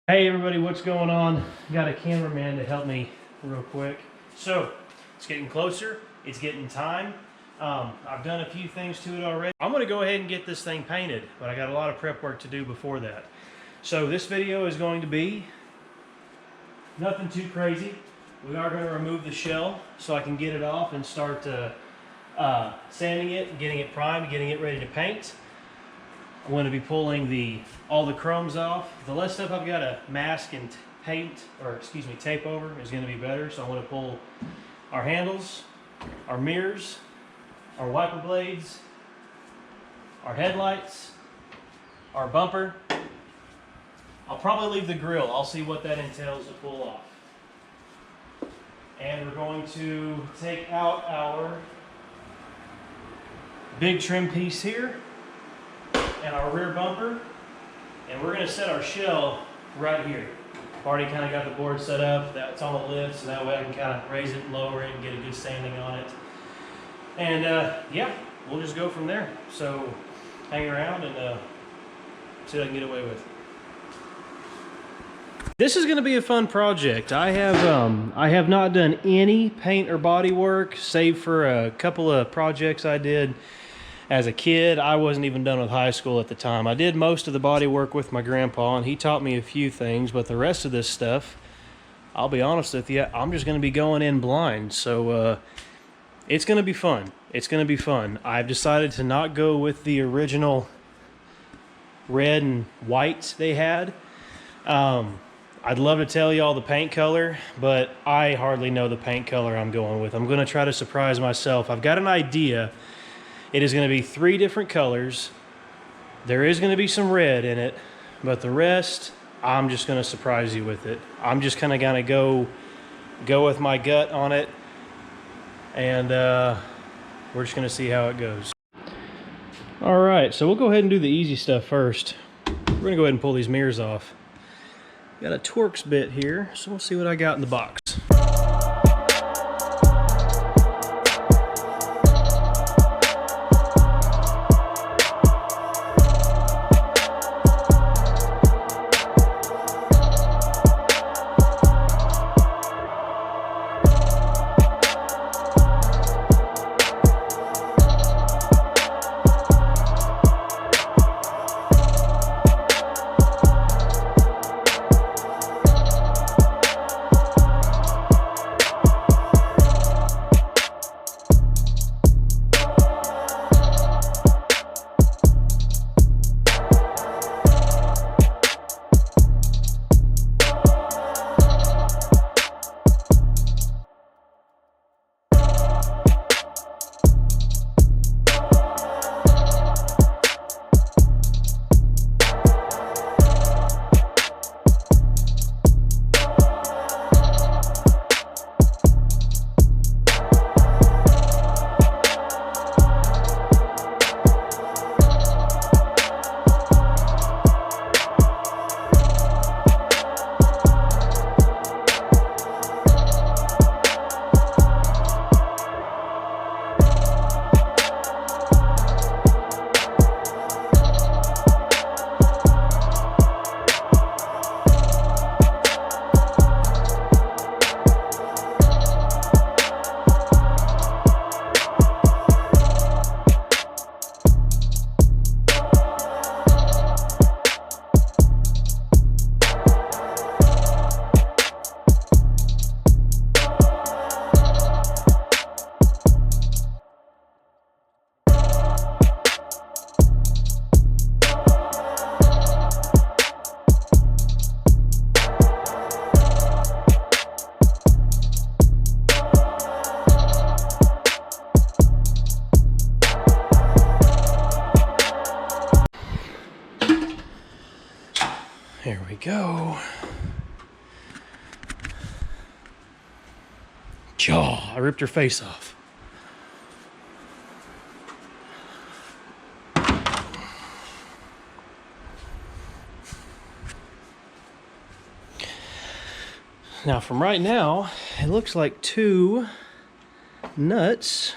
Hey everybody, what's going on? Got a cameraman to help me real quick. So, it's getting closer, it's getting time. I've done a few things to it already. I'm gonna go ahead and get this thing painted, but I got a lot of prep work to do before that. So this video is going to be nothing too crazy. We are gonna remove the shell so I can get it off and start sanding it, getting it primed, getting it ready to paint. I'm going to be pulling all the crumbs off. The less stuff I've got to mask and tape over is going to be better. So I'm going to pull our handles, our mirrors, our wiper blades, our headlights, our bumper. I'll probably leave the grill. I'll see what that entails to pull off. And we're going to take out our big trim piece here and our rear bumper, and we're going to set our shell right here. I've already kind of got the board set up. That's on the lift, so that way I can kind of raise it and lower it and get a good standing on it. And yeah, we'll just go from there. So hang around and see what I can get away with. This is going to be a fun project. I have not done any paint or body work, save for a couple of projects I did as a kid. I wasn't even done with high school at the time. I did most of the body work with my grandpa, and he taught me a few things, but the rest of this stuff, I'll be honest with you, I'm just going to be going in blind. So it's going to be fun. It's going to be fun. I've decided to not go with the original red and white they had. I'd love to tell you all the paint color, but I hardly know the paint color I'm going with. I'm going to try to surprise myself. I've got an idea. It is going to be 3 different colors. There is going to be some red in it, but the rest, I'm just going to surprise you with it. I'm just kind of going to go with my gut on it, and we're just going to see how it goes. All right, so we'll go ahead and do the easy stuff first. We're going to go ahead and pull these mirrors off. Got a Torx bit here, so we'll see what I got in the box. There we go. Jaw, I ripped her face off. Now from right now, it looks like 2 nuts,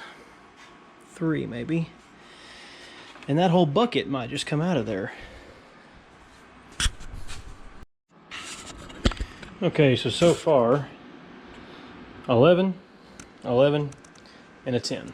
3 maybe, and that whole bucket might just come out of there. Okay, so far, 11, 11, and a 10.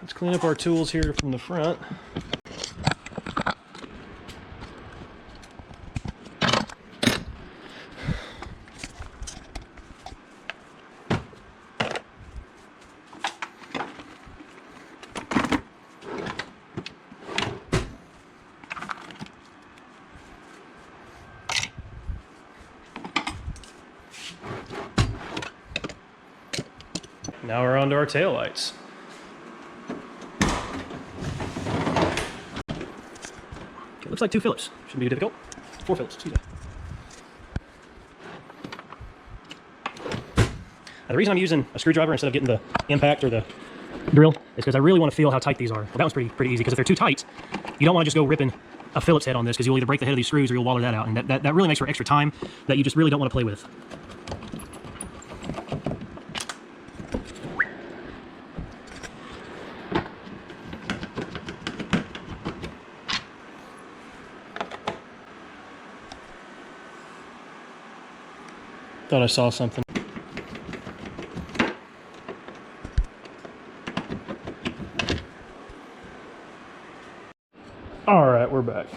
Let's clean up our tools here from the front. Now we're on to our taillights. It looks like 2 Phillips. Shouldn't be difficult. 4 Phillips, excuse me. Now, the reason I'm using a screwdriver instead of getting the impact or the drill is because I really want to feel how tight these are. Well, that one's pretty easy, because if they're too tight, you don't want to just go ripping a Phillips head on this, because you'll either break the head of these screws or you'll waller that out, and that really makes for extra time that you just really don't want to play with. Thought I saw something. All right, we're back.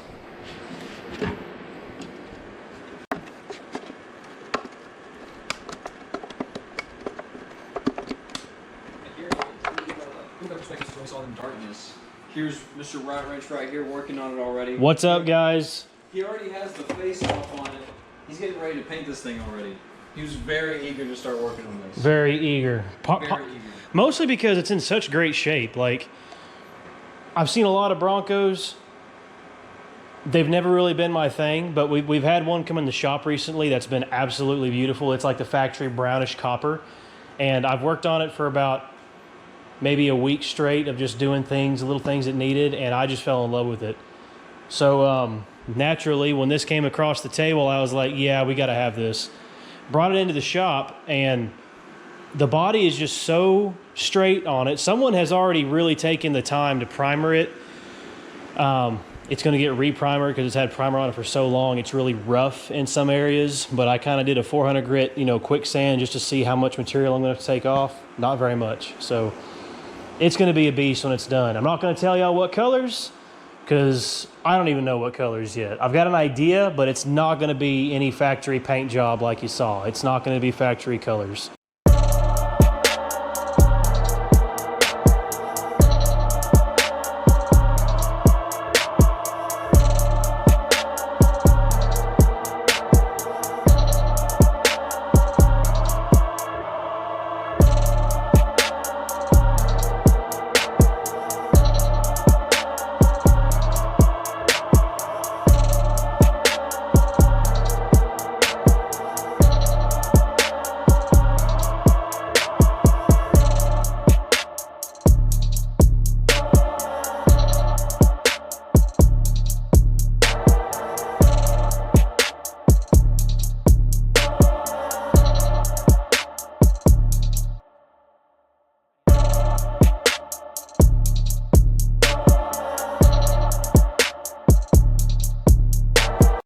Here's Mr. Right Wrench right here working on it already. What's up, guys? He already has the face off on it. He's getting ready to paint this thing already. He was very eager to start working on this. Very eager. Very eager. Mostly because it's in such great shape. Like, I've seen a lot of Broncos. They've never really been my thing, but we've had one come in the shop recently that's been absolutely beautiful. It's like the factory brownish copper. And I've worked on it for about maybe a week straight of just doing things, little things it needed, and I just fell in love with it. So naturally, when this came across the table, I was like, yeah, we got to have this. Brought it into the shop, and the body is just so straight on it. Someone has already really taken the time to primer it. It's going to get re-primer because it's had primer on it for so long. It's really rough in some areas, but I kind of did a 400 grit, quick sand just to see how much material I'm going to take off. Not very much. So it's going to be a beast when it's done. I'm not going to tell y'all what colors because I don't even know what colors yet. I've got an idea, but it's not going to be any factory paint job like you saw. It's not going to be factory colors.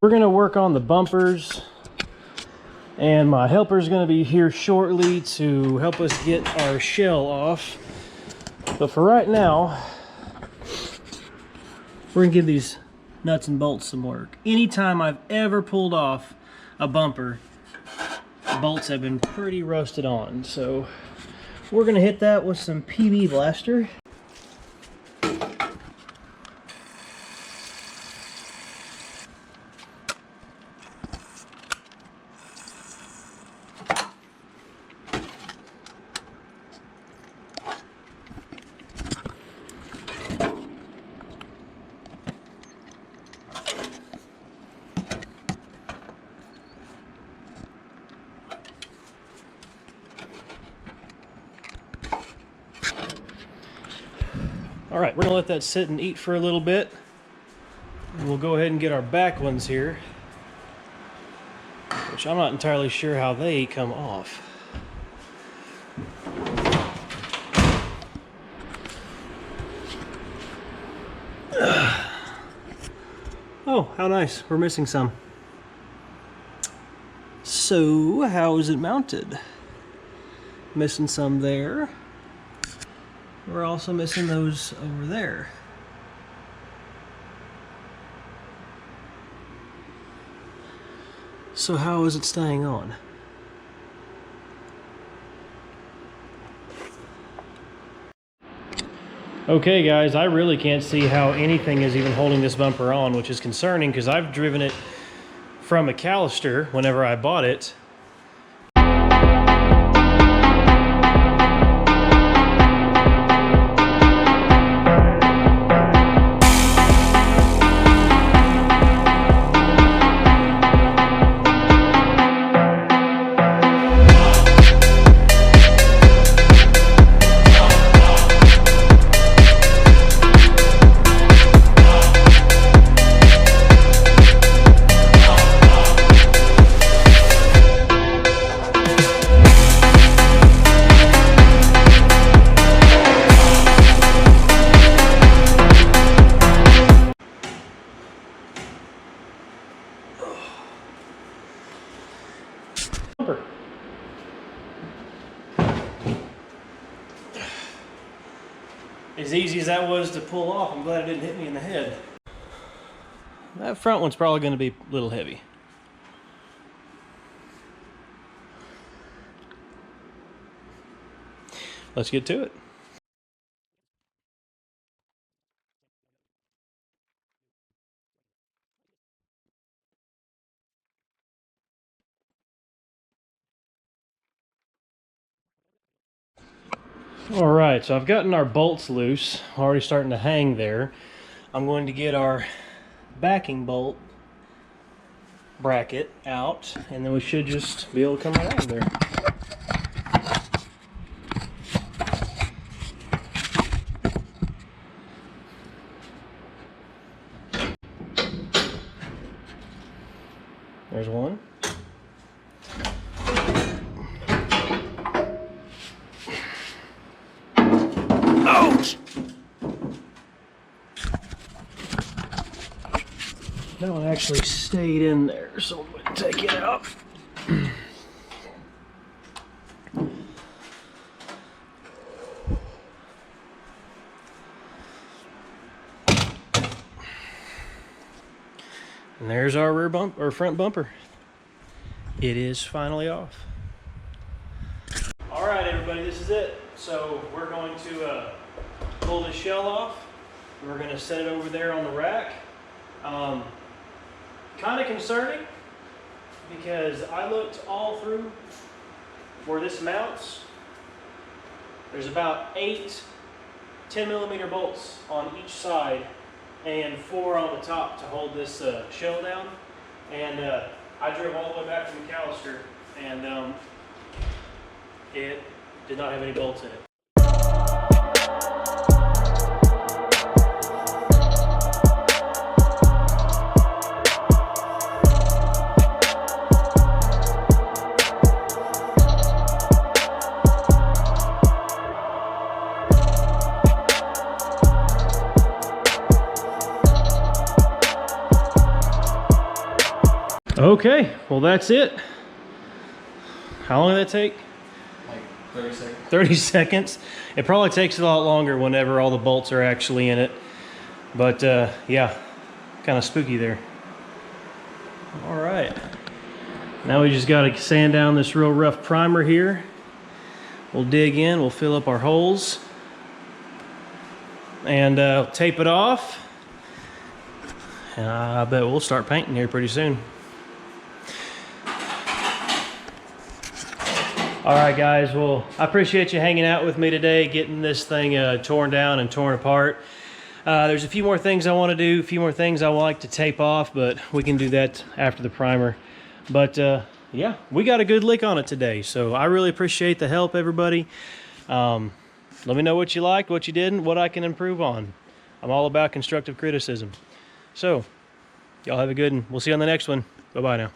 We're going to work on the bumpers, and my helper's going to be here shortly to help us get our shell off. But for right now, we're going to give these nuts and bolts some work. Anytime I've ever pulled off a bumper, the bolts have been pretty rusted on. So we're going to hit that with some PB Blaster. All right, we're gonna let that sit and eat for a little bit. And we'll go ahead and get our back ones here, which I'm not entirely sure how they come off. Oh, how nice. We're missing some. So, how is it mounted? Missing some there. We're also missing those over there. So how is it staying on? Okay guys, I really can't see how anything is even holding this bumper on, which is concerning because I've driven it from McAllister whenever I bought it. As easy as that was to pull off, I'm glad it didn't hit me in the head. That front one's probably going to be a little heavy. Let's get to it. Alright, so I've gotten our bolts loose, already starting to hang there. I'm going to get our backing bolt bracket out, and then we should just be able to come right out of there. There's one. That one actually stayed in there, so I'm going to take it out. And there's our rear bump or front bumper. It is finally off. All right, everybody, this is it. So we're going to pull this shell off. We're going to set it over there on the rack. Kind of concerning because I looked all through where this mounts. There's about 8 10mm bolts on each side and 4 on the top to hold this shell down. And I drove all the way back from McAllister, and it did not have any bolts in it. Okay, well that's it. How long did that take? Like 30 seconds. 30 seconds. It probably takes a lot longer whenever all the bolts are actually in it. But yeah, kind of spooky there. All right. Now we just got to sand down this real rough primer here. We'll dig in, we'll fill up our holes, and tape it off. And I bet we'll start painting here pretty soon. All right, guys, well, I appreciate you hanging out with me today, getting this thing torn down and torn apart. There's a few more things I want to do, a few more things I would like to tape off, but we can do that after the primer. But yeah, we got a good lick on it today, so I really appreciate the help, everybody. Let me know what you liked, what you didn't, what I can improve on. I'm all about constructive criticism. So, y'all have a good one. We'll see you on the next one. Bye-bye now.